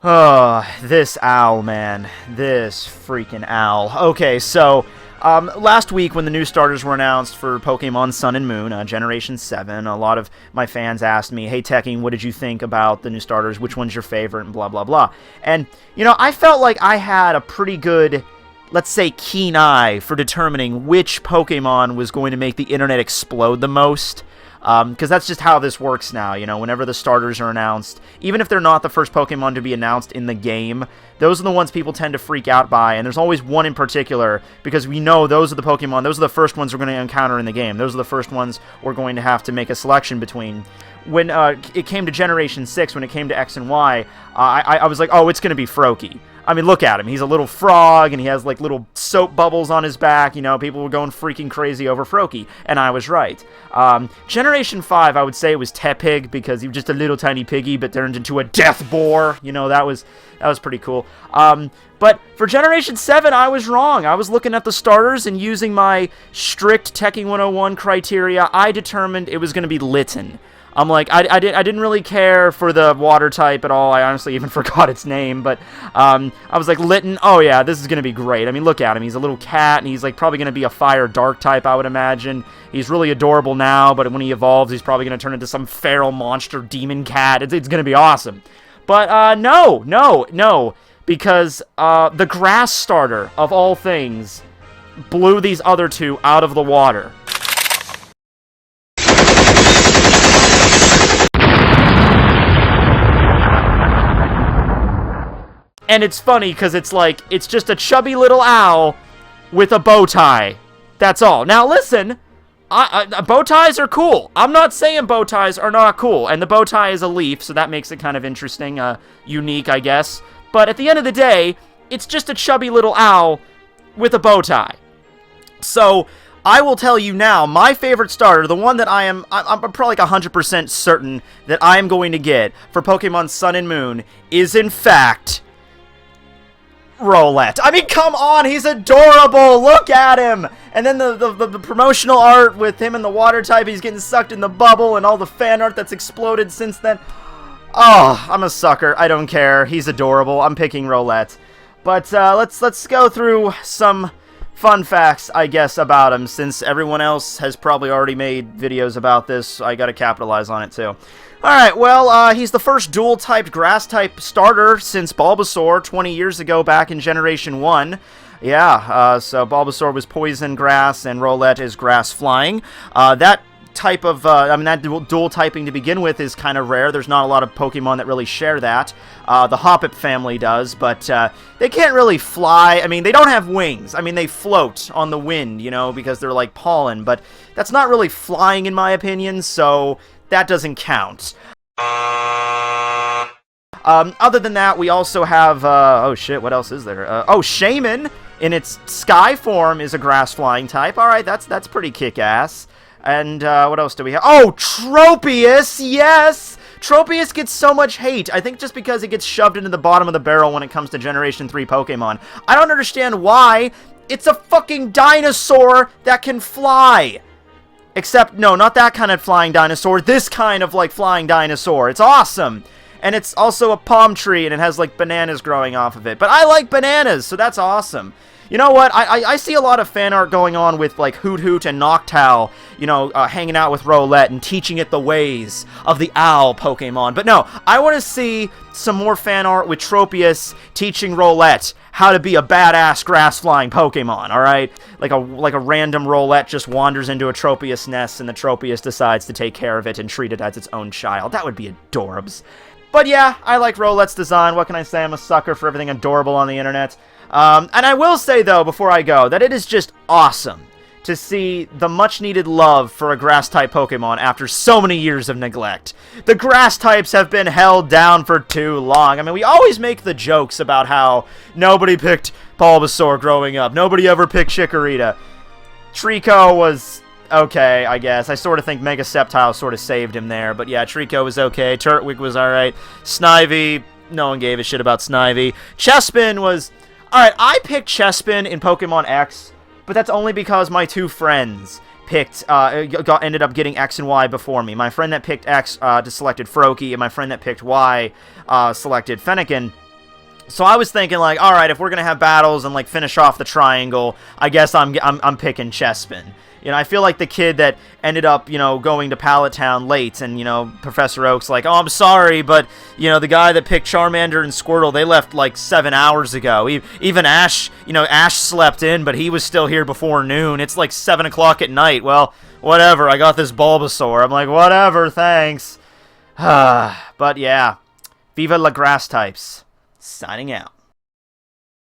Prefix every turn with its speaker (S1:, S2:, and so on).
S1: Oh, this owl, man. This freaking owl. Okay, so, last week when the new starters were announced for Pokemon Sun and Moon, Generation 7, a lot of my fans asked me, hey, Tekking, what did you think about the new starters? Which one's your favorite? And blah, blah, blah. And, I felt like I had a pretty good, let's say, keen eye for determining which Pokemon was going to make the internet explode the most. Because that's just how this works now, whenever the starters are announced, even if they're not the first Pokemon to be announced in the game, those are the ones people tend to freak out by, and there's always one in particular, because we know those are the Pokemon, those are the first ones we're going to encounter in the game, those are the first ones we're going to have to make a selection between. When it came to Generation 6, when it came to X and Y, I was like, oh, it's going to be Froakie. I mean, look at him. He's a little frog, and he has, like, little soap bubbles on his back. People were going freaking crazy over Froakie, and I was right. Generation 5, I would say it was Tepig, because he was just a little tiny piggy, but turned into a death boar. That was pretty cool. But for Generation 7, I was wrong. I was looking at the starters, and using my strict Tekking101 criteria, I determined it was going to be Litten. I'm like, I didn't really care for the water type at all. I honestly even forgot its name, but I was like, Litten, oh yeah, this is going to be great. I mean, look at him. He's a little cat, and he's like probably going to be a fire dark type, I would imagine. He's really adorable now, but when he evolves, he's probably going to turn into some feral monster demon cat. It's going to be awesome. But no, because the grass starter, of all things, blew these other two out of the water. And it's funny, because it's just a chubby little owl with a bow tie. That's all. Now, listen, bow ties are cool. I'm not saying bow ties are not cool. And the bow tie is a leaf, so that makes it kind of interesting, unique, I guess. But at the end of the day, it's just a chubby little owl with a bow tie. So, I will tell you now, my favorite starter, the one that I'm probably like 100% certain that I am going to get for Pokemon Sun and Moon is, in fact, Rowlet. I mean, come on, he's adorable. Look at him. And then the promotional art with him and the water type, he's getting sucked in the bubble, and all the fan art that's exploded since then. Oh, I'm a sucker. I don't care. He's adorable. I'm picking Rowlet. But let's go through some fun facts, I guess, about him. Since everyone else has probably already made videos about this, I gotta capitalize on it too. Alright, well, he's the first dual-typed grass-type starter since Bulbasaur 20 years ago back in Generation 1. Yeah, so Bulbasaur was poison grass and Rowlet is grass flying. That type of, that dual typing to begin with is kind of rare. There's not a lot of Pokemon that really share that. The Hoppip family does, but they can't really fly. I mean, they don't have wings. I mean, they float on the wind, because they're like pollen, but that's not really flying in my opinion, so that doesn't count. Other than that, we also have, oh shit, what else is there? Shaman, in its sky form, is a grass-flying type. Alright, that's pretty kick-ass. And, what else do we have? Oh, Tropius, yes! Tropius gets so much hate. I think just because it gets shoved into the bottom of the barrel when it comes to Generation 3 Pokemon. I don't understand why. It's a fucking dinosaur that can fly. Except, no, not that kind of flying dinosaur. This kind of, flying dinosaur. It's awesome. And it's also a palm tree, and it has, bananas growing off of it. But I like bananas, so that's awesome. You know what? I see a lot of fan art going on with, Hoot Hoot and Noctowl, hanging out with Rowlet and teaching it the ways of the owl Pokemon. But no, I want to see some more fan art with Tropius teaching Rowlet how to be a badass grass-flying Pokemon, alright? Like a random Rowlet just wanders into a Tropius nest, and the Tropius decides to take care of it and treat it as its own child. That would be adorbs. But yeah, I like Rowlet's design. What can I say? I'm a sucker for everything adorable on the internet. And I will say, though, before I go, that it is just awesome to see the much-needed love for a Grass-type Pokemon after so many years of neglect. The Grass-types have been held down for too long. I mean, we always make the jokes about how nobody picked Bulbasaur growing up. Nobody ever picked Chikorita. Trico was okay, I guess. I sort of think Mega Sceptile sort of saved him there. But yeah, Trico was okay. Turtwig was alright. Snivy, no one gave a shit about Snivy. Chespin was... Alright, I picked Chespin in Pokemon X, but that's only because my two friends ended up getting X and Y before me. My friend that picked X selected Froakie, and my friend that picked Y selected Fennekin. So I was thinking, like, all right, if we're gonna have battles and like finish off the triangle, I guess I'm picking Chespin. You know, I feel like the kid that ended up, you know, going to Pallet Town late, and, you know, Professor Oak's like, oh, I'm sorry, but, you know, the guy that picked Charmander and Squirtle, they left like 7 hours ago. Even Ash, you know, Ash slept in, but he was still here before noon. It's like 7 o'clock at night. Well, whatever, I got this Bulbasaur. I'm like, whatever, thanks. But yeah, Viva la Grass types. Signing out.